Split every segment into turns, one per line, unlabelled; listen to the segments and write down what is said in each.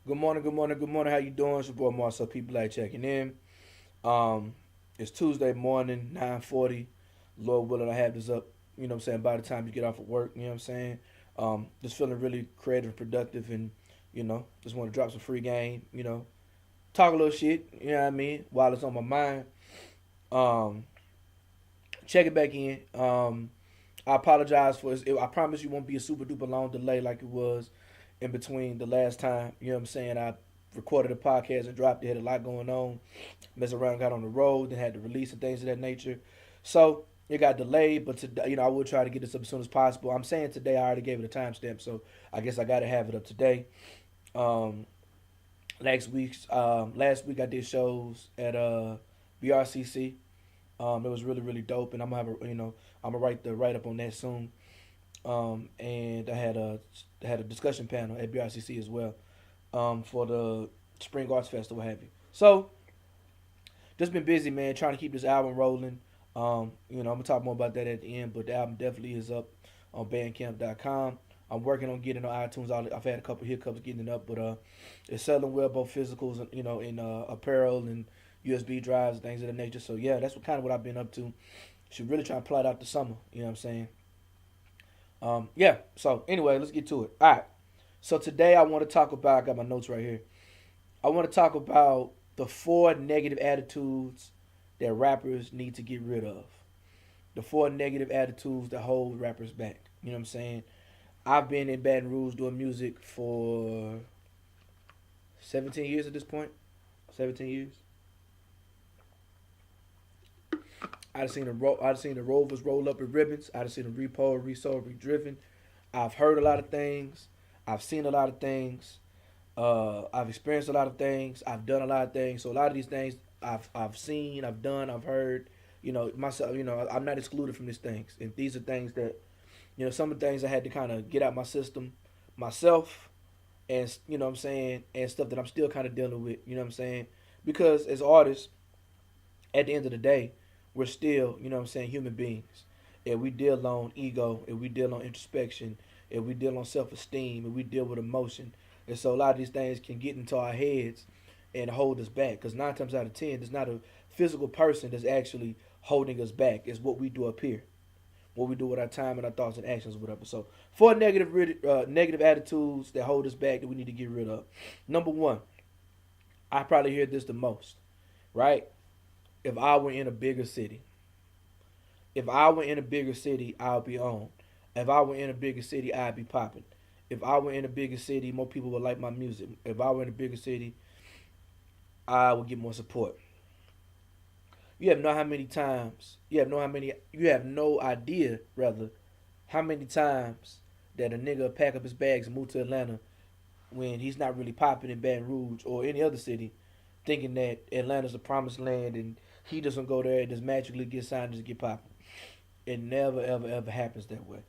Good morning, good morning, good morning. How you doing? It's your boy Marcel. People like checking in. Um, it's Tuesday morning, 9:40. Lord willing, I have this up. You know what I'm saying? By the time you get off of work, you know what I'm saying? Just feeling really creative, and productive, and just want to drop some free game. Talk a little shit. You know what I mean? While it's on my mind. Um, check it back in. I apologize for it. I promise you won't be a super duper long delay like it was in between the last time. You know what I'm saying? I recorded a podcast and dropped it. Had a lot going on. Messed around, got on the road, then had to release and things of that nature. So it got delayed, but today, I will try to get this up as soon as possible. I'm saying today. I already gave it a timestamp, so I guess I got to have it up today. Um, last week I did shows at BRCC. It was really really dope, and I'm gonna have I'm gonna write the write up on that soon. And I had a discussion panel at BRCC as well, for the Spring Arts Festival, what have you. So just been busy, man, trying to keep this album rolling. I'm gonna talk more about that at the end, but the album definitely is up on Bandcamp.com. I'm working on getting it on iTunes. I've had a couple hiccups getting it up, but it's selling well, both physicals and in apparel and USB drives and things of that nature. So yeah, that's what I've been up to. Should really try and plot out the summer. You know what I'm saying? Yeah. So anyway, let's get to it. All right. So today I want to talk about. I got my notes right here. I want to talk about the four negative attitudes that rappers need to get rid of. The four negative attitudes that hold rappers back. You know what I'm saying? I've been in Baton Rouge doing music for 17 years at this point. 17 years. I've seen the Rovers roll up in ribbons. I've seen them repo, resold, redriven. I've heard a lot of things. I've seen a lot of things. I've experienced a lot of things. I've done a lot of things. So a lot of these things I've seen, I've done, I've heard. Myself. I'm not excluded from these things. And these are things that some of the things I had to kind of get out my system myself, and what I'm saying, and stuff that I'm still kind of dealing with. You know what I'm saying? Because as artists, at the end of the day, we're still, what I'm saying, human beings. And we deal on ego, and we deal on introspection, and we deal on self esteem, and we deal with emotion. And so a lot of these things can get into our heads and hold us back. Because 9 times out of 10, there's not a physical person that's actually holding us back. It's what we do up here, what we do with our time and our thoughts and actions, or whatever. So, four negative attitudes that hold us back that we need to get rid of. Number one, I probably hear this the most, right? If I were in a bigger city, if I were in a bigger city, I'll be on. If I were in a bigger city, I'd be popping. If I were in a bigger city, more people would like my music. If I were in a bigger city, I would get more support. You have no how many times. You have no how many. You have no idea, rather, how many times that a nigga pack up his bags and move to Atlanta when he's not really popping in Baton Rouge or any other city, thinking that Atlanta's the promised land and he doesn't go there and just magically get signed and just get popping. It never, ever, ever happens that way.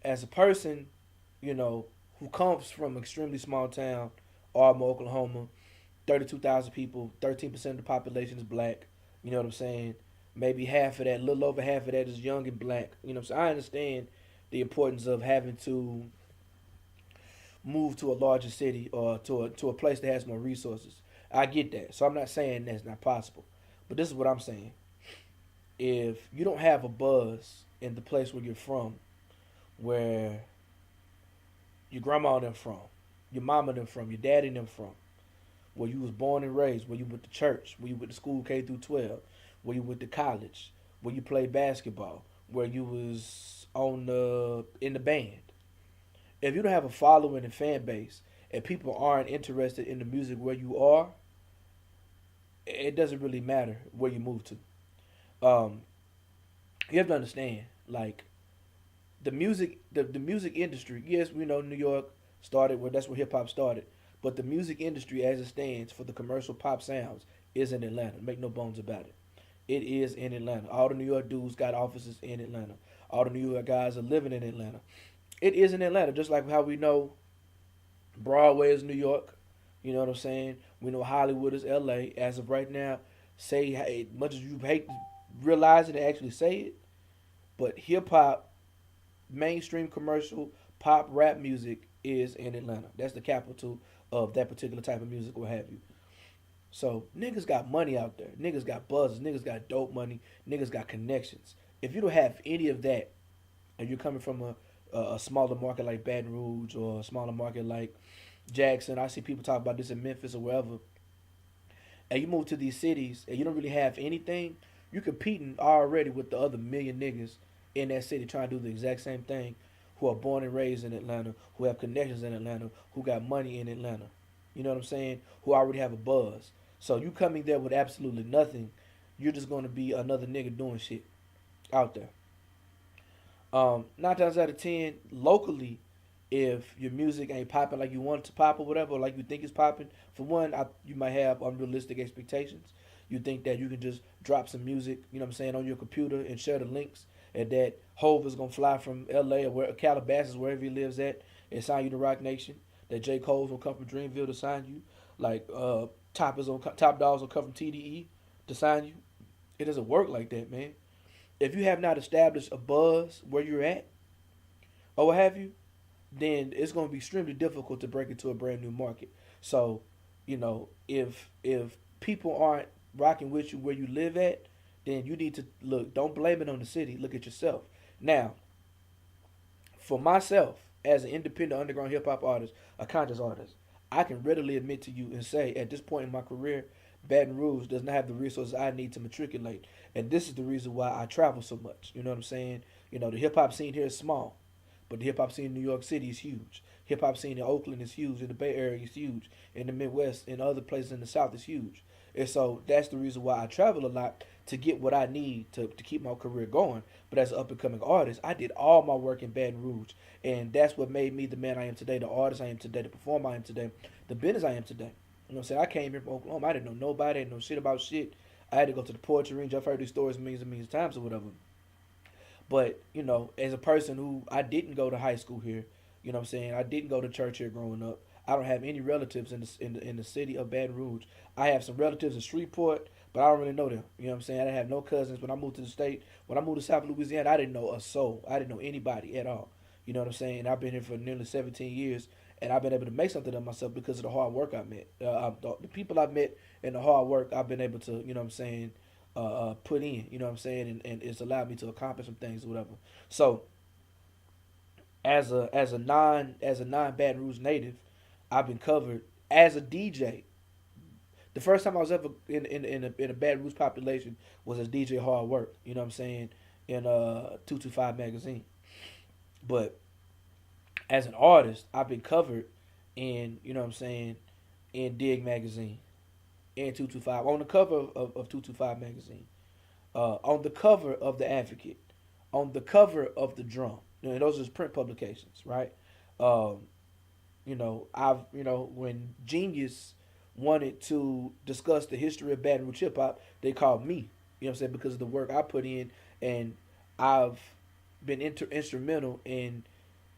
As a person, you know, who comes from an extremely small town, Ardmore, Oklahoma, 32,000 people, 13% of the population is black. You know what I'm saying? Maybe half of that, a little over half of that is young and black. You know what I'm saying? I understand the importance of having to move to a larger city or to a place that has more resources. I get that. So I'm not saying that's not possible. But this is what I'm saying. If you don't have a buzz in the place where you're from, where your grandma and them from, your mama and them from, your daddy and them from, where you was born and raised, where you went to church, where you went to school K through 12, where you went to college, where you played basketball, where you was on the in the band. If you don't have a following and fan base, and people aren't interested in the music where you are, it doesn't really matter where you move to. Um, you have to understand, like the music industry. Yes, we know New York started where that's where hip hop started, but the music industry, as it stands for the commercial pop sounds, is in Atlanta. Make no bones about it. It is in Atlanta. All the New York dudes got offices in Atlanta. All the New York guys are living in Atlanta. It is in Atlanta, just like how we know Broadway is New York. You know what I'm saying? We know Hollywood is LA. As of right now, say much as you hate to realize it and actually say it, but hip hop, mainstream commercial pop rap music is in Atlanta. That's the capital of that particular type of music, what have you. So niggas got money out there. Niggas got buzzes. Niggas got dope money. Niggas got connections. If you don't have any of that, and you're coming from a smaller market like Baton Rouge or a smaller market like Jackson, I see people talk about this in Memphis or wherever, and you move to these cities and you don't really have anything, you're competing already with the other million niggas in that city trying to do the exact same thing, who are born and raised in Atlanta, who have connections in Atlanta, who got money in Atlanta. You know what I'm saying? Who already have a buzz. So you coming there with absolutely nothing, you're just gonna be another nigga doing shit out there. 9 times out of 10, locally, if your music ain't popping like you want it to pop or whatever, or like you think it's popping, for one, you might have unrealistic expectations. You think that you can just drop some music, you know what I'm saying, on your computer and share the links, and that Hove is gonna fly from L.A. or where Calabasas, wherever he lives at, and sign you to Rock Nation. That J. Cole's gonna come from Dreamville to sign you, like Top Dogs will come from TDE to sign you. It doesn't work like that, man. If you have not established a buzz where you're at, or what have you, then it's going to be extremely difficult to break into a brand new market. So, if people aren't rocking with you where you live at, then you need to look. Don't blame it on the city. Look at yourself. Now, for myself, as an independent underground hip hop artist, a conscious artist, I can readily admit to you and say, at this point in my career, Baton Rouge does not have the resources I need to matriculate, and this is the reason why I travel so much. You know what I'm saying? The hip hop scene here is small, but the hip hop scene in New York City is huge. Hip hop scene in Oakland is huge. In the Bay Area is huge. In the Midwest and other places in the South is huge. And so that's the reason why I travel a lot, to get what I need to keep my career going. But as an up and coming artist, I did all my work in Baton Rouge. And that's what made me the man I am today, the artist I am today, the performer I am today, the business I am today. You know what I'm saying? I came here from Oklahoma. I didn't know nobody. I didn't know shit about shit. I had to go to the poetry range. I've heard these stories millions and millions of times or whatever. But, as a person who, I didn't go to high school here, you know what I'm saying? I didn't go to church here growing up. I don't have any relatives in the city of Baton Rouge. I have some relatives in Shreveport, but I don't really know them. You know what I'm saying? I didn't have no cousins when I moved to the state. When I moved to South Louisiana, I didn't know a soul. I didn't know anybody at all. You know what I'm saying? And I've been here for nearly 17 years, and I've been able to make something of myself because of the hard work I met. The people I've met and the hard work I've been able to, you know what I'm saying, put in. You know what I'm saying? And it's allowed me to accomplish some things or whatever. So as a non Baton Rouge native, I've been covered as a DJ. The first time I was ever in a Baton Rouge population was as DJ Hard Work. You know what I'm saying? In 225 magazine. But as an artist, I've been covered in, you know what I'm saying, in Dig magazine, and 225, on the cover of 225 magazine, on the cover of the Advocate, on the cover of the Drum. Those are print publications, right? Um, when Genius wanted to discuss the history of Baton Rouge hip hop, they called me. You know what I'm saying? Because of the work I put in, and I've been instrumental in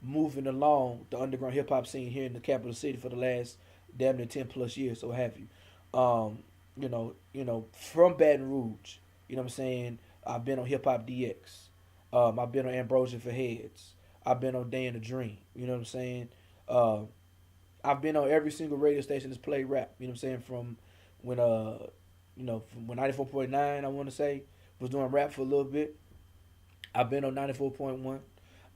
moving along the underground hip hop scene here in the capital city for the last damn near 10 plus years, so have you. From Baton Rouge, you know what I'm saying? I've been on Hip Hop DX. I've been on Ambrosia for Heads. I've been on Day in the Dream. You know what I'm saying? Uh, I've been on every single radio station that's played rap. You know what I'm saying? From when 94.9, I want to say, was doing rap for a little bit. I've been on 94.1.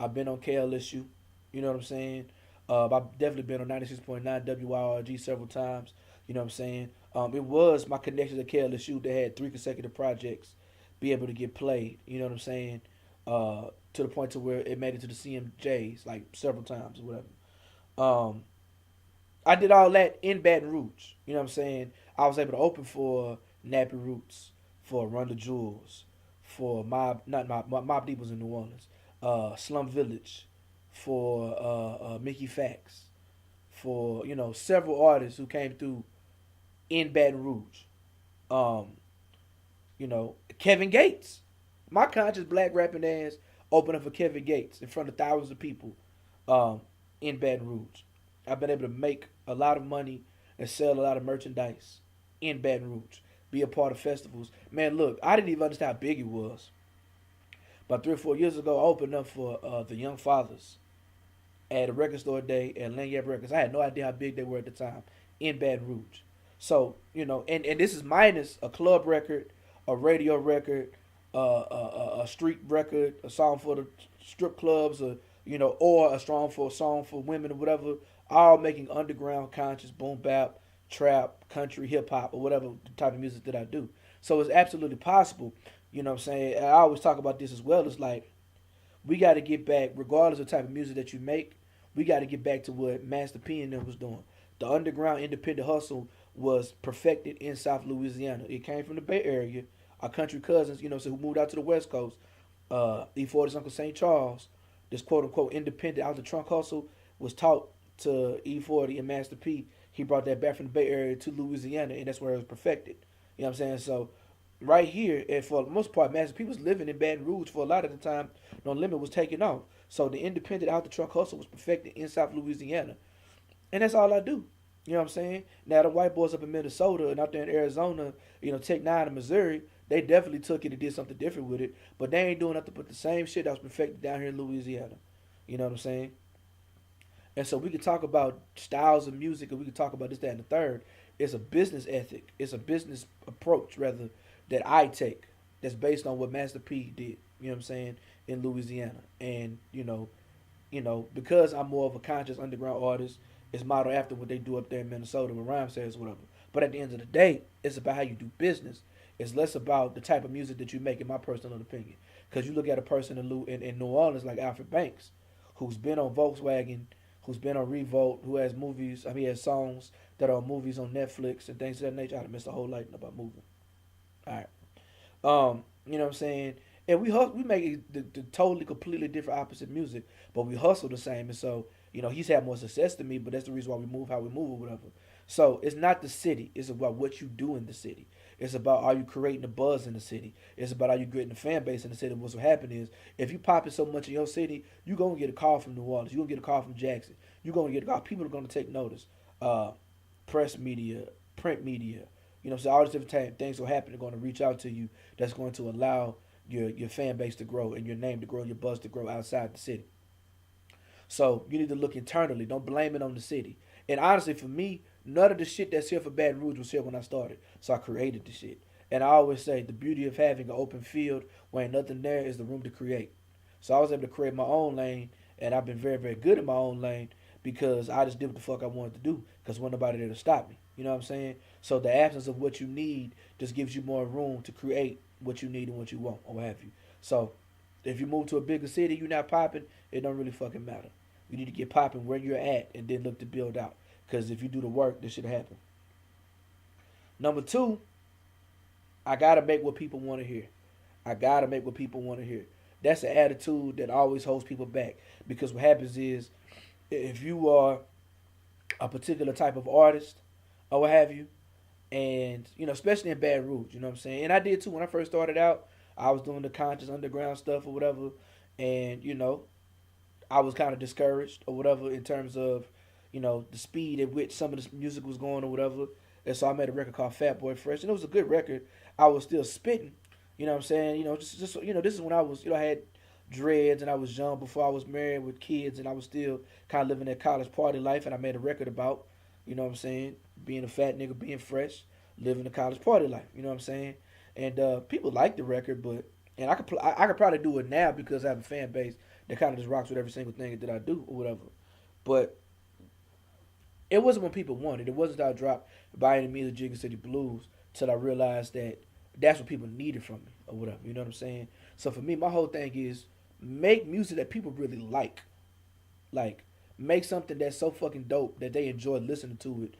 I've been on KLSU. You know what I'm saying? I've definitely been on 96.9 WYRG several times. You know what I'm saying? It was my connection to KLSU that had 3 consecutive projects be able to get played. You know what I'm saying? To the point to where it made it to the CMJs like several times or whatever. Um, I did all that in Baton Rouge. You know what I'm saying? I was able to open for Nappy Roots, for Run the Jewels, for Mob Deep was in New Orleans, Slum Village, for Mickey Fax, for several artists who came through in Baton Rouge. Um, Kevin Gates, my conscious black rapping ass opened up for Kevin Gates in front of thousands of people, um, in Baton Rouge. I've been able to make a lot of money and sell a lot of merchandise in Baton Rouge. Be a part of festivals. Man, look, I didn't even understand how big it was. About 3 or 4 years ago, I opened up for the Young Fathers at a record store day at Lanyard Records. I had no idea how big they were at the time in Baton Rouge. So, and this is minus a club record, a radio record, a street record, a song for the strip clubs, or a song for women or whatever, all making underground conscious boom bap, trap, country, hip hop, or whatever type of music that I do. So it's absolutely possible. You know what I'm saying? I always talk about this as well. It's like we got to get back, regardless of the type of music that you make, we got to get back to what Master P and them was doing. The underground independent hustle was perfected in South Louisiana. It came from the Bay Area. Our country cousins, so who moved out to the West Coast, E40's Uncle St. Charles, this quote unquote independent out the trunk hustle was taught to E40 and Master P. He brought that back from the Bay Area to Louisiana, and that's where it was perfected. You know what I'm saying? So right here, and for the most part, Master P was living in Baton Rouge for a lot of the time. No Limit was taking off. So the independent out the truck hustle was perfected in South Louisiana. And that's all I do. You know what I'm saying? Now the white boys up in Minnesota and out there in Arizona, Tech Nine in Missouri, they definitely took it and did something different with it. But they ain't doing nothing but the same shit that was perfected down here in Louisiana. You know what I'm saying? And so we could talk about styles of music and we could talk about this, that, and the third. It's a business ethic. It's a business approach, rather, that I take that's based on what Master P did, you know what I'm saying, in Louisiana. And, because I'm more of a conscious underground artist, it's modeled after what they do up there in Minnesota with rhyme says whatever. But at the end of the day, it's about how you do business. It's less about the type of music that you make, in my personal opinion. Because you look at a person in New Orleans like Alfred Banks, who's been on Volkswagen, who's been on Revolt, who has movies, he has songs that are movies on Netflix and things of that nature. I missed a whole lot about moving. All right. You know what I'm saying? And we make the totally, completely different opposite music, but we hustle the same. And so, he's had more success than me, but that's the reason why we move how we move or whatever. So it's not the city. It's about what you do in the city. It's about are you creating a buzz in the city. It's about are you creating a fan base in the city. What's going to happen is if you pop it so much in your city, you're going to get a call from New Orleans. You're going to get a call from Jackson. You're going to get a call. People are going to take notice. Press media, print media, so all these different things will happen. They're going to reach out to you. That's going to allow your fan base to grow and your name to grow and your buzz to grow outside the city. So you need to look internally. Don't blame it on the city. And honestly, for me, none of the shit that's here for Baton Rouge was here when I started. So I created the shit. And I always say the beauty of having an open field where ain't nothing there is the room to create. So I was able to create my own lane, and I've been very, very good in my own lane because I just did what the fuck I wanted to do because wasn't nobody there to stop me. You know what I'm saying? So the absence of what you need just gives you more room to create what you need and what you want or what have you. So if you move to a bigger city, you're not popping, it don't really fucking matter. You need to get popping where you're at and then look to build out. Because if you do the work, this should happen. Number two, I got to make what people want to hear. I got to make what people want to hear. That's an attitude that always holds people back. Because what happens is, if you are a particular type of artist or what have you, and, especially in Baton Rouge, you know what I'm saying? And I did too. When I first started out, I was doing the conscious underground stuff or whatever. And, I was kind of discouraged or whatever in terms of, the speed at which some of the music was going or whatever. And so I made a record called Fat Boy Fresh. And it was a good record. I was still spitting. You know what I'm saying? Just this is when I was, I had dreads and I was young before I was married with kids and I was still kind of living that college party life. And I made a record about, you know what I'm saying, being a fat nigga, being fresh, living the college party life. You know what I'm saying? And people liked the record, but and I could probably do it now because I have a fan base that kind of just rocks with every single thing that I do or whatever. But it wasn't what people wanted. It wasn't that I dropped By Any Means of Jigga City Blues till I realized that that's what people needed from me or whatever. You know what I'm saying? So for me, my whole thing is make music that people really like. Like, make something that's so fucking dope that they enjoy listening to it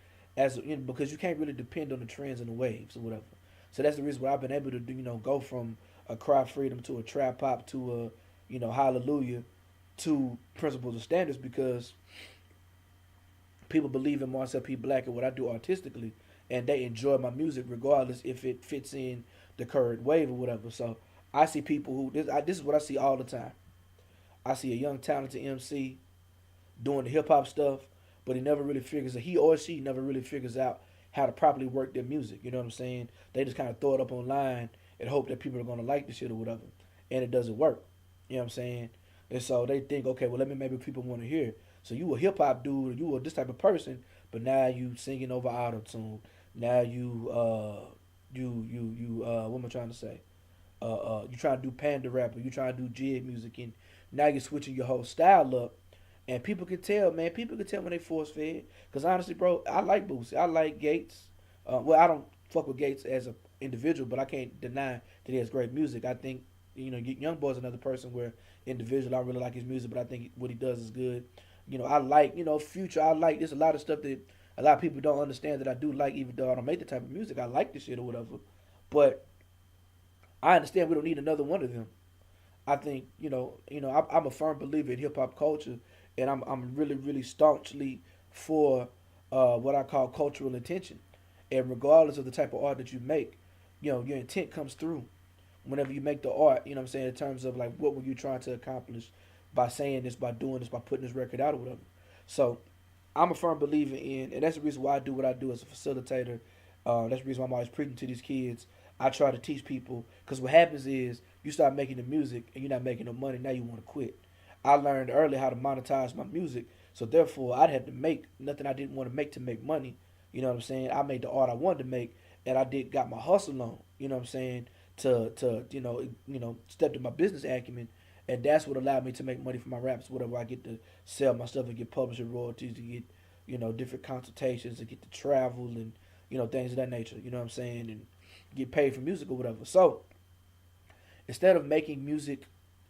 because you can't really depend on the trends and the waves or whatever. So that's the reason why I've been able to do, go from a Cry Freedom to a Trap Pop to a, Hallelujah to Principles and Standards because people believe in Marcel P. Black and what I do artistically, and they enjoy my music regardless if it fits in the current wave or whatever. So I see people who this is what I see all the time. I see a young talented MC doing the hip hop stuff, but he or she never really figures out how to properly work their music. You know what I'm saying? They just kind of throw it up online and hope that people are gonna like the shit or whatever, and it doesn't work. You know what I'm saying? And so they think, okay, well, let me maybe people want to hear. So you a hip hop dude, or you a this type of person, but now you singing over auto tune. Now you what am I trying to say? You trying to do panda rap, or you trying to do jig music, and now you're switching your whole style up. And people can tell, man. People can tell when they force fed. Cause honestly, bro, I like Boosie. I like Gates. Well, I don't fuck with Gates as an individual, but I can't deny that he has great music. I think Young Boy's another person where individual I really like his music, but I think what he does is good. I like Future. I like there's a lot of stuff that a lot of people don't understand that I do like, even though I don't make the type of music. I like this shit or whatever, but I understand we don't need another one of them. I think I'm a firm believer in hip hop culture, and I'm really really staunchly for what I call cultural intention. And regardless of the type of art that you make, your intent comes through whenever you make the art. You know what I'm saying, in terms of like what were you trying to accomplish by saying this, by doing this, by putting this record out or whatever. So I'm a firm believer in, and that's the reason why I do what I do as a facilitator. That's the reason why I'm always preaching to these kids. I try to teach people, because what happens is you start making the music and you're not making no money. Now you want to quit. I learned early how to monetize my music, so therefore I'd have to make nothing I didn't want to make money. You know what I'm saying? I made the art I wanted to make, and I did got my hustle on. You know what I'm saying? To step to my business acumen, and that's what allowed me to make money for my raps. Whatever I get to sell my stuff and get publishing royalties, to get different consultations, to get to travel and things of that nature. You know what I'm saying? And get paid for music or whatever. So instead of making music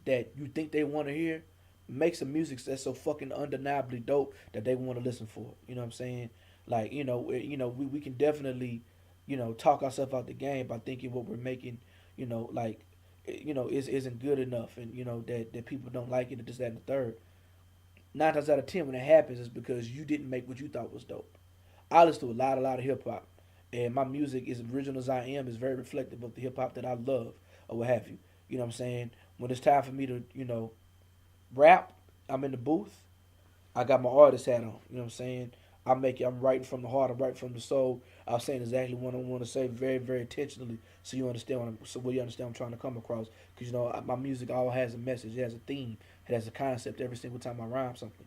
that you think they want to hear, make some music that's so fucking undeniably dope that they want to listen for. You know what I'm saying? Like we can definitely talk ourselves out the game by thinking what we're making like isn't good enough, and that people don't like it, and this, that, and the third. 9 times out of 10, when it happens, it's because you didn't make what you thought was dope. I listen to a lot of hip hop, and my music, as original as I am, is very reflective of the hip hop that I love, or what have you. You know what I'm saying? When it's time for me to rap, I'm in the booth. I got my artist hat on. You know what I'm saying? I'm writing from the heart. I'm writing from the soul. I'm saying exactly what I want to say, very, very intentionally, so you understand what you understand I'm trying to come across. Because my music all has a message, it has a theme, it has a concept every single time I rhyme something.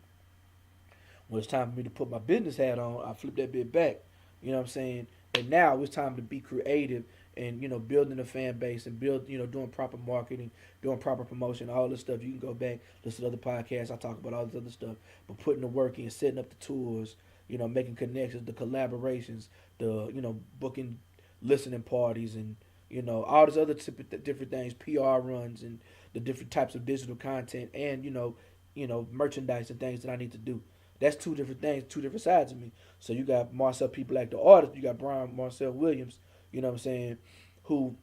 When it's time for me to put my business hat on, I flip that bit back. You know what I'm saying? And now it's time to be creative and building a fan base and doing proper marketing, doing proper promotion, all this stuff. You can go back, listen to other podcasts. I talk about all this other stuff, but putting the work in, setting up the tours, making connections, the collaborations, the booking listening parties, and all these other different things, PR runs, and the different types of digital content, and merchandise and things that I need to do. That's two different things, two different sides of me. So you got Marcel, people like the artist. You got Brian Marcel Williams. You know what I'm saying? Who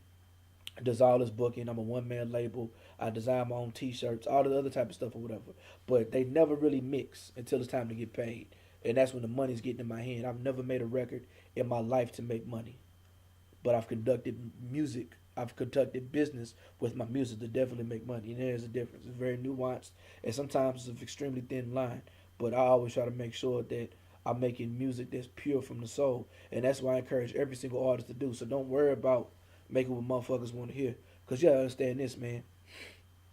does all this booking? I'm a one man label. I design my own T-shirts, all the other type of stuff or whatever. But they never really mix until it's time to get paid, and that's when the money's getting in my hand. I've never made a record in my life to make money, but I've conducted music. I've conducted business with my music to definitely make money, and there's a difference. It's very nuanced, and sometimes it's an extremely thin line. But I always try to make sure that I'm making music that's pure from the soul, and that's why I encourage every single artist to do. So don't worry about making what motherfuckers want to hear, cause you gotta understand this, man.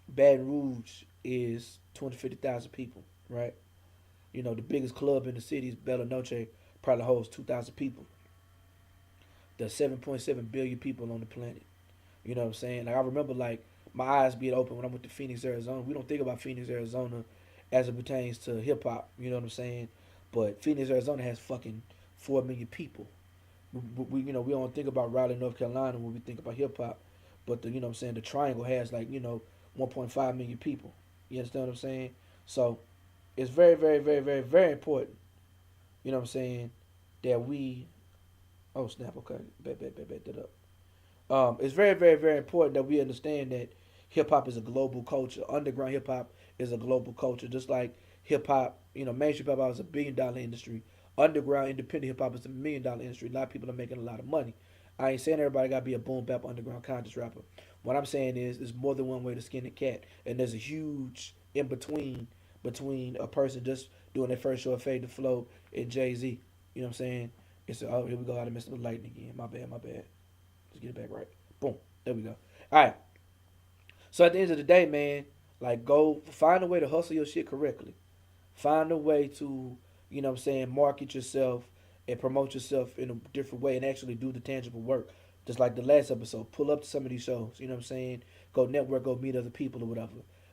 Baton Rouge is 250,000 people, right? The biggest club in the city is Bella Noche, probably holds 2,000 people. There's 7.7 billion people on the planet. You know what I'm saying? Like I remember, like my eyes being open when I went to Phoenix, Arizona. We don't think about Phoenix, Arizona, as it pertains to hip hop. You know what I'm saying? But Phoenix, Arizona has fucking 4 million people. We don't think about Raleigh, North Carolina when we think about hip hop, but what I'm saying, the Triangle has like 1.5 million people. You understand what I'm saying? So it's very, very, very, very, very important. You know what I'm saying? That we, oh snap, okay, bet that up. It's very, very, very important that we understand that hip hop is a global culture. Underground hip hop is a global culture, just like hip hop. Mainstream hip hop is $1 billion industry. Underground independent hip hop is $1 million industry. A lot of people are making a lot of money. I ain't saying everybody gotta be a boom bap underground conscious rapper. What I'm saying is, there's more than one way to skin a cat, and there's a huge in between a person just doing their first show of Fade to Flow and Jay Z. You know what I'm saying? Oh, here we go. I messed up the lighting again. My bad, my bad. Let's get it back right. Boom. There we go. All right. So at the end of the day, man, like go find a way to hustle your shit correctly. Find a way to, market yourself and promote yourself in a different way and actually do the tangible work. Just like the last episode, pull up to some of these shows, Go network, go meet other people or whatever.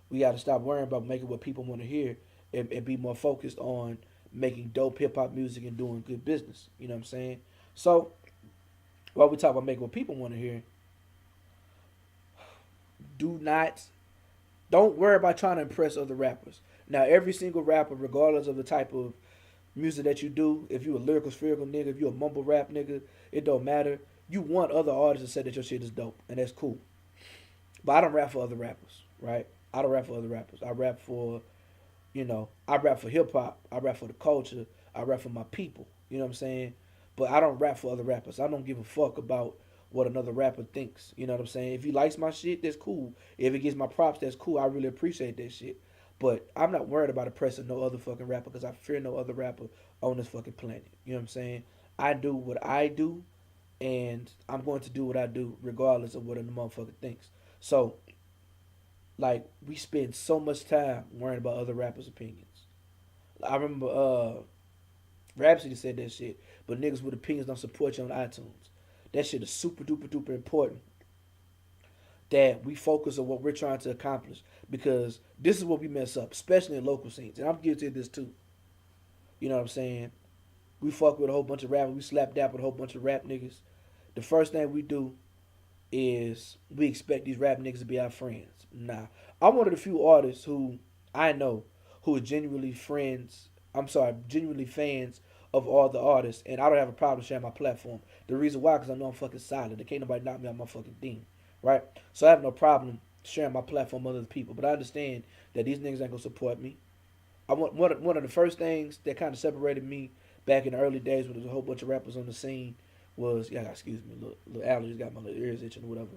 We got to stop worrying about making what people want to hear and be more focused on making dope hip hop music and doing good business. You know what I'm saying? So, while we talk about making what people want to hear, do not don't worry about trying to impress other rappers. Now, every single rapper, regardless of the type of music that you do, if you a lyrical spherical nigga, if you a mumble rap nigga, it don't matter. You want other artists to say that your shit is dope, and that's cool. But I don't rap for other rappers, right? I don't rap for other rappers. I rap for hip hop. I rap for the culture. I rap for my people. You know what I'm saying? But I don't rap for other rappers. I don't give a fuck about what another rapper thinks. You know what I'm saying? If he likes my shit, that's cool. If he gets my props, that's cool. I really appreciate that shit. But I'm not worried about oppressing no other fucking rapper because I fear no other rapper on this fucking planet. You know what I'm saying? I do what I do, and I'm going to do what I do regardless of what a motherfucker thinks. So, like, we spend so much time worrying about other rappers' opinions. I remember Rhapsody said that shit, but niggas with opinions don't support you on iTunes. That shit is super duper duper important that we focus on what we're trying to accomplish because this is what we mess up, especially in local scenes. And I'm guilty of this too. You know what I'm saying? We fuck with a whole bunch of rappers. We slap dap with a whole bunch of rap niggas. The first thing we do is we expect these rap niggas to be our friends. Nah. I'm one of the few artists who I know who are genuinely friends. I'm sorry, genuinely fans of all the artists, and I don't have a problem sharing my platform. The reason why, because I know I'm fucking solid. There can't nobody knock me out my fucking thing, right? So I have no problem sharing my platform with other people, but I understand that these niggas ain't gonna support me. I want one of the first things that kind of separated me back in the early days when there was a whole bunch of rappers on the scene was excuse me, little allergies got my little ears itching or whatever.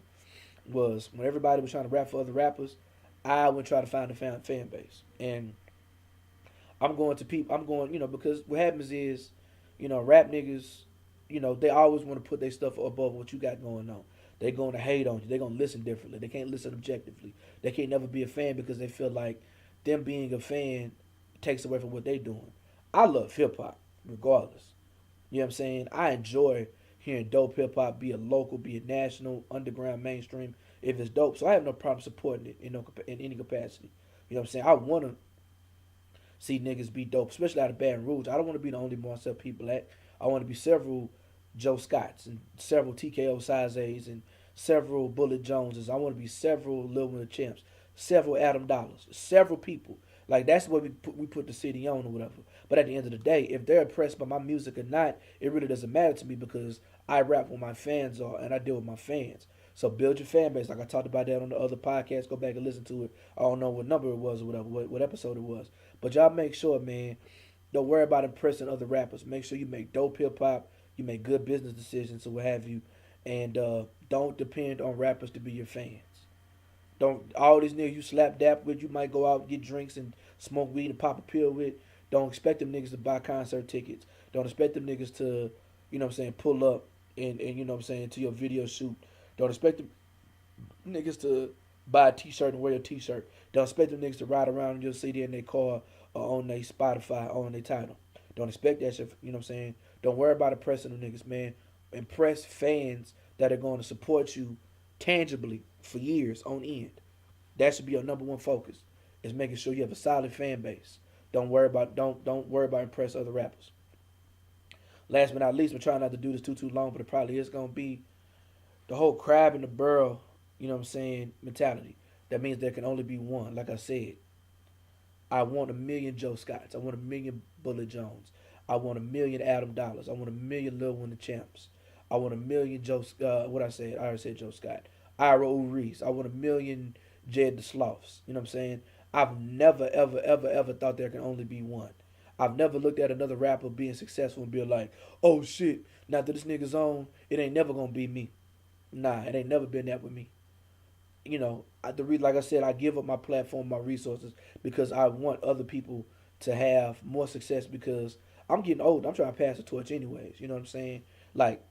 Was when everybody was trying to rap for other rappers, I would try to find a fan base, and I'm going to people. I'm going, because what happens is, rap niggas, they always want to put their stuff above what you got going on. They're going to hate on you. They're going to listen differently. They can't listen objectively. They can't never be a fan because they feel like them being a fan takes away from what they're doing. I love hip hop, regardless. You know what I'm saying? I enjoy hearing dope hip hop, be it local, be it national, underground, mainstream, if it's dope. So I have no problem supporting it in any capacity. You know what I'm saying? I want to see niggas be dope, especially out of Baton Rouge. I don't want to be the only Marcel people at. I want to be several Joe Scotts and several TKO Sizes and several Bullet Joneses. I want to be several Lil Winter Champs, several Adam Dollars, several people. Like that's what we put the city on or whatever. But at the end of the day, if they're impressed by my music or not, it really doesn't matter to me because I rap where my fans are and I deal with my fans. So build your fan base. Like I talked about that on the other podcast. Go back and listen to it. I don't know what number it was or whatever, what episode it was. But y'all make sure, man, don't worry about impressing other rappers. Make sure you make dope hip hop. You make good business decisions or what have you. And don't depend on rappers to be your fans. Don't all these niggas you slap dap with, you might go out and get drinks and smoke weed and pop a pill with. Don't expect them niggas to buy concert tickets. Don't expect them niggas to, pull up and to your video shoot. Don't expect them niggas to buy a t-shirt and wear a t-shirt. Don't expect them niggas to ride around in your CD in their car or on their Spotify or on their title. Don't expect that shit, Don't worry about impressing them niggas, man. Impress fans that are going to support you tangibly for years on end. That should be your number one focus. Is making sure you have a solid fan base. Don't worry about impress other rappers. Last but not least, we're trying not to do this too long, but it probably is gonna be the whole crab in the barrel, mentality. That means there can only be one. Like I said, I want a million Joe Scotts. I want a million Bullet Jones. I want a million Adam Dollars. I want a million Lil Winter Champs. I want a million Joe. What I said? I already said Joe Scott. Ira Reese. I want a million Jed the Sloths. You know what I'm saying? I've never, ever, ever, ever thought there can only be one. I've never looked at another rapper being successful and be like, oh shit, now that this nigga's on, it ain't never gonna be me. Nah, it ain't never been that with me. Like I said, I give up my platform, my resources because I want other people to have more success because I'm getting old. I'm trying to pass the torch anyways. You know what I'm saying? Like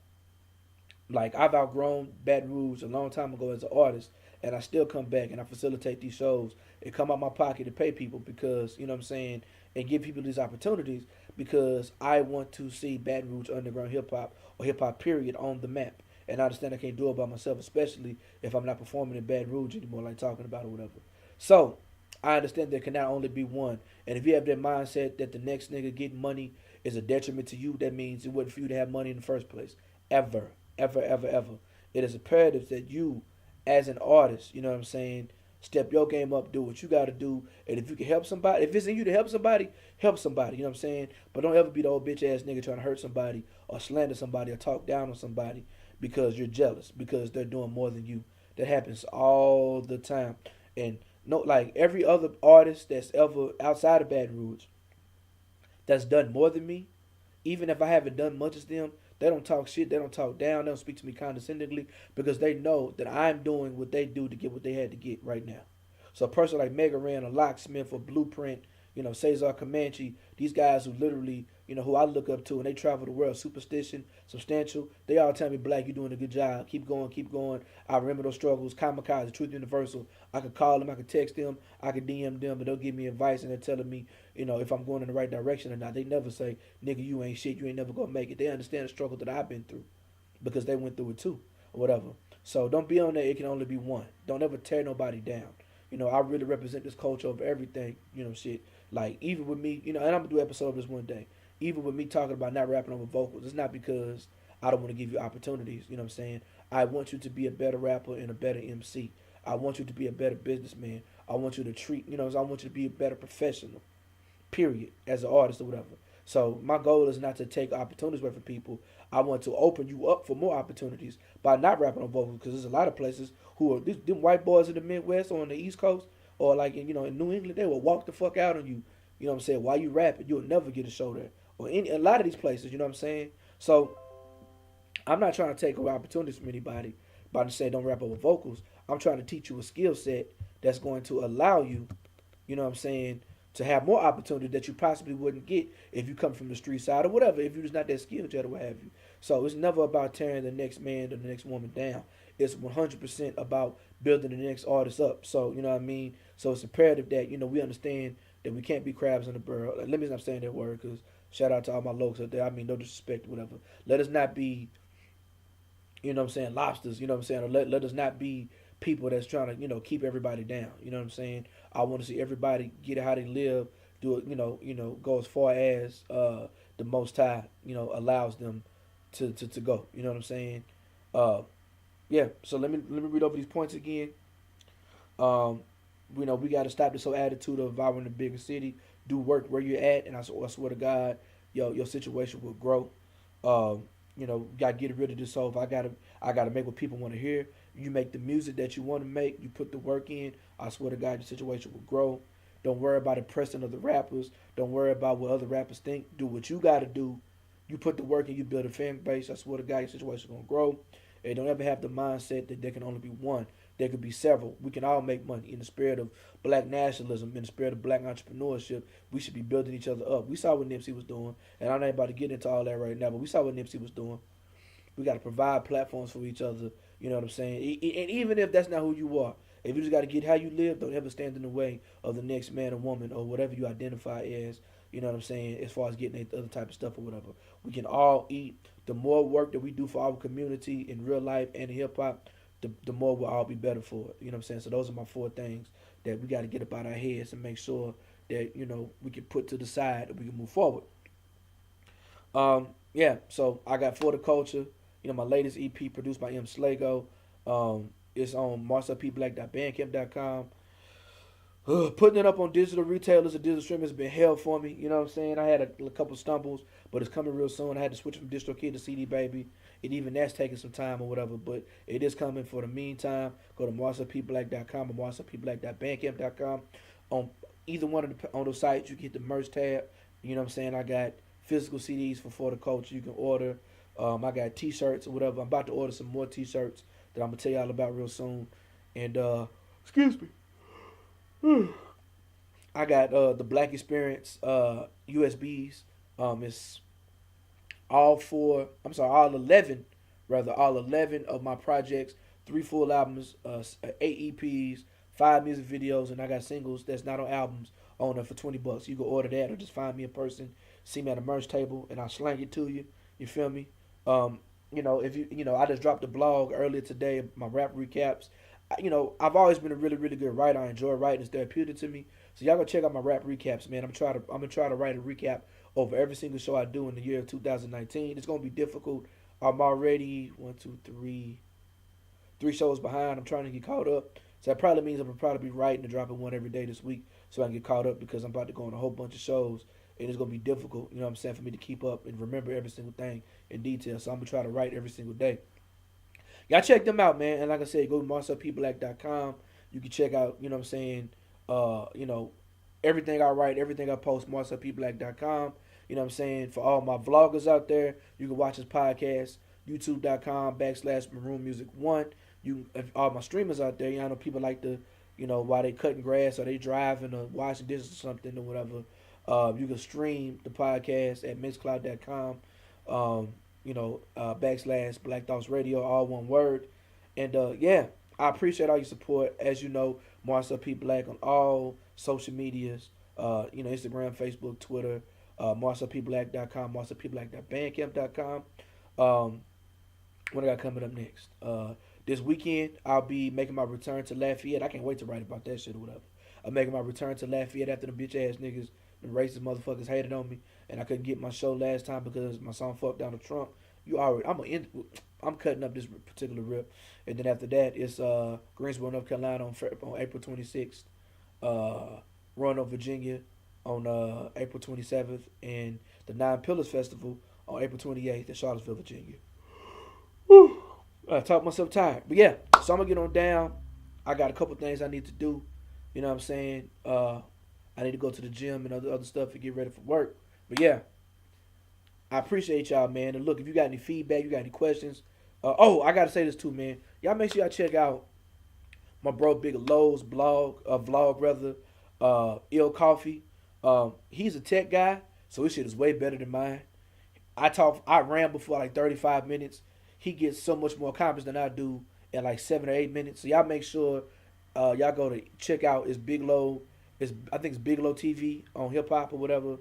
I've outgrown Baton Rouge a long time ago as an artist, and I still come back and I facilitate these shows. It come out my pocket to pay people because you know what I'm saying. and give people these opportunities because I want to see Baton Rouge underground hip hop or hip hop period on the map. And I understand I can't do it by myself, especially if I'm not performing in Baton Rouge anymore, like talking about or whatever. So I understand there can not only be one. And if you have that mindset that the next nigga getting money is a detriment to you, that means it wasn't for you to have money in the first place. Ever, ever, ever, ever. It is imperative that you, as an artist, you know what I'm saying, step your game up, do what you got to do. And if you can help somebody, if it's in you to help somebody, you know what I'm saying? But don't ever be the old bitch ass nigga trying to hurt somebody or slander somebody or talk down on somebody because you're jealous, because they're doing more than you. That happens all the time. And no, like every other artist that's ever outside of Baton Rouge that's done more than me, even if I haven't done much as them, they don't talk shit, they don't talk down, they don't speak to me condescendingly because they know that I'm doing what they do to get what they had to get right now. So a person like Mega Ran, a Locksmith, or Blueprint, Cesar Comanche, these guys who literally, who I look up to and they travel the world, Superstition, Substantial, they all tell me, Black, you're doing a good job. Keep going, keep going. I remember those struggles. Kamikaze, Truth Universal. I could call them, I could text them, I could DM them, but they'll give me advice and they're telling me, if I'm going in the right direction or not. They never say, nigga, you ain't shit, you ain't never gonna make it. They understand the struggle that I've been through because they went through it too, or whatever. So don't be on there, it can only be one. Don't ever tear nobody down. I really represent this culture over everything, shit. Like, even with me, and I'm gonna do an episode of this one day. Even with me talking about not rapping over vocals, it's not because I don't want to give you opportunities, you know what I'm saying? I want you to be a better rapper and a better MC. I want you to be a better businessman. I want you to treat, I want you to be a better professional, period, as an artist or whatever. So my goal is not to take opportunities away from people. I want to open you up for more opportunities by not rapping on vocals because there's a lot of places who are them white boys in the Midwest or on the East Coast or like in New England, they will walk the fuck out on you. You know what I'm saying? While you rapping, you'll never get a show there or a lot of these places. You know what I'm saying? So I'm not trying to take away opportunities from anybody by to say don't rap over vocals. I'm trying to teach you a skill set that's going to allow you, you know what I'm saying, to have more opportunity that you possibly wouldn't get if you come from the street side or whatever, if you're just not that skilled yet or what have you. So it's never about tearing the next man or the next woman down. It's 100% about building the next artist up. So, you know what I mean? So it's imperative that, we understand that we can't be crabs in the barrel. Let me stop saying that word because shout out to all my locals out there. I mean, no disrespect or whatever. Let us not be, lobsters, you know what I'm saying? Or let us not be people that's trying to, keep everybody down. You know what I'm saying? I want to see everybody get how they live, do it, go as far as the Most High, allows them to go. You know what I'm saying? Yeah. So let me read over these points again. We got to stop this whole attitude of if I were in a bigger city, do work where you're at, and I swear to God, your situation will grow. Got to get rid of this whole. If I gotta make what people want to hear. You make the music that you want to make. You put the work in. I swear to God, your situation will grow. Don't worry about impressing other rappers. Don't worry about what other rappers think. Do what you got to do. You put the work in. You build a fan base. I swear to God, your situation is gonna grow. And don't ever have the mindset that there can only be one. There could be several. We can all make money in the spirit of black nationalism, in the spirit of black entrepreneurship. We should be building each other up. We saw what Nipsey was doing, and I'm not about to get into all that right now, but we saw what Nipsey was doing. We got to provide platforms for each other. You know what I'm saying? And even if that's not who you are, if you just got to get how you live, don't ever stand in the way of the next man or woman or whatever you identify as. You know what I'm saying? As far as getting other type of stuff or whatever. We can all eat. The more work that we do for our community in real life and in hip hop, the more we'll all be better for it. You know what I'm saying? So those are my 4 things that we got to get up out our heads and make sure that, we can put to the side and we can move forward. Yeah, so I got For the Culture, my latest EP produced by M Slago. It's on marcelpblack.bandcamp.com. Putting it up on digital retailers and digital streaming has been hell for me. You know what I'm saying? I had a couple stumbles, but it's coming real soon. I had to switch from DistroKid to CD Baby. And even that's taking some time or whatever, but it is coming for the meantime. Go to marcelpblack.com or marcelpblack.bandcamp.com. On either one of on those sites, you get the merch tab. You know what I'm saying? I got physical CDs for the culture you can order. I got T-shirts or whatever. I'm about to order some more T-shirts that I'm gonna tell y'all about real soon. And excuse me. I got the Black Experience USBs. It's all 11 of my projects, 3 full albums, 8 EPs, 5 music videos, and I got singles that's not on albums on there for $20. You can order that or just find me in person, see me at a merch table, and I'll slang it to you. You feel me? Um, if I just dropped a blog earlier today, my rap recaps. I've always been a really, really good writer. I enjoy writing; it's therapeutic to me. So y'all go check out my rap recaps, man. I'm gonna try to write a recap over every single show I do in the year of 2019. It's gonna be difficult. I'm already one, two, three shows behind. I'm trying to get caught up. So that probably means I'm gonna probably be writing and dropping one every day this week, so I can get caught up because I'm about to go on a whole bunch of shows, and it's gonna be difficult. You know what I'm saying, for me to keep up and remember every single thing in detail. So I'm gonna try to write every single day. Y'all check them out, man. And like I said, go to marcelpblack.com. You can check out, you know what I'm saying, everything I write, everything I post, marcelpblack.com. You know what I'm saying? For all my vloggers out there, you can watch this podcast, youtube.com/Maroon Music 1. All my streamers out there, I know people like to, while they cutting grass or they driving or washing dishes or something or whatever, you can stream the podcast at mixcloud.com. /Black Thoughts Radio, all one word. And yeah, I appreciate all your support. As you know, Marcel P. Black on all social medias, Instagram, Facebook, Twitter, marcelpblack.com, marcelpblack.bandcamp.com. What I got coming up next? This weekend, I'll be making my return to Lafayette. I can't wait to write about that shit or whatever. I'm making my return to Lafayette after the bitch ass niggas, the racist motherfuckers hated on me, and I couldn't get my show last time because my song fucked down to Trump. I'm cutting up this particular rip, and then after that, it's Greensboro, North Carolina on April 26th, Roanoke, Virginia on April 27th, and the Nine Pillars Festival on April 28th in Charlottesville, Virginia. Whew. I talked myself tired. But yeah, so I'm going to get on down. I got a couple things I need to do. You know what I'm saying? I need to go to the gym and other stuff to get ready for work. But yeah, I appreciate y'all, man. And look, if you got any feedback, you got any questions. I got to say this too, man. Y'all make sure y'all check out my bro Big Lowe's vlog rather, Ill Coffee. He's a tech guy, so his shit is way better than mine. I ran before like 35 minutes. He gets so much more accomplished than I do in like 7 or 8 minutes. So y'all make sure y'all go to check out his Big Low. I think it's Big Low TV on hip hop or whatever.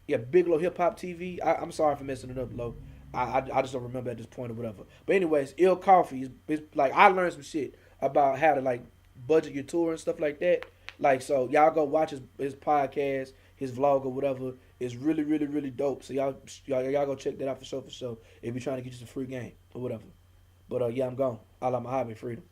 Yeah, Big Low Hip Hop TV. I'm sorry for messing it up, Low. I just don't remember at this point or whatever. But anyways, Ill Coffee is like I learned some shit about how to like budget your tour and stuff like that. Like so, y'all go watch his podcast, his vlog or whatever. It's really, really, really dope. So y'all go check that out for sure. If you're trying to get you some free game or whatever. But yeah, I'm gone. All I'm a hobby, freedom.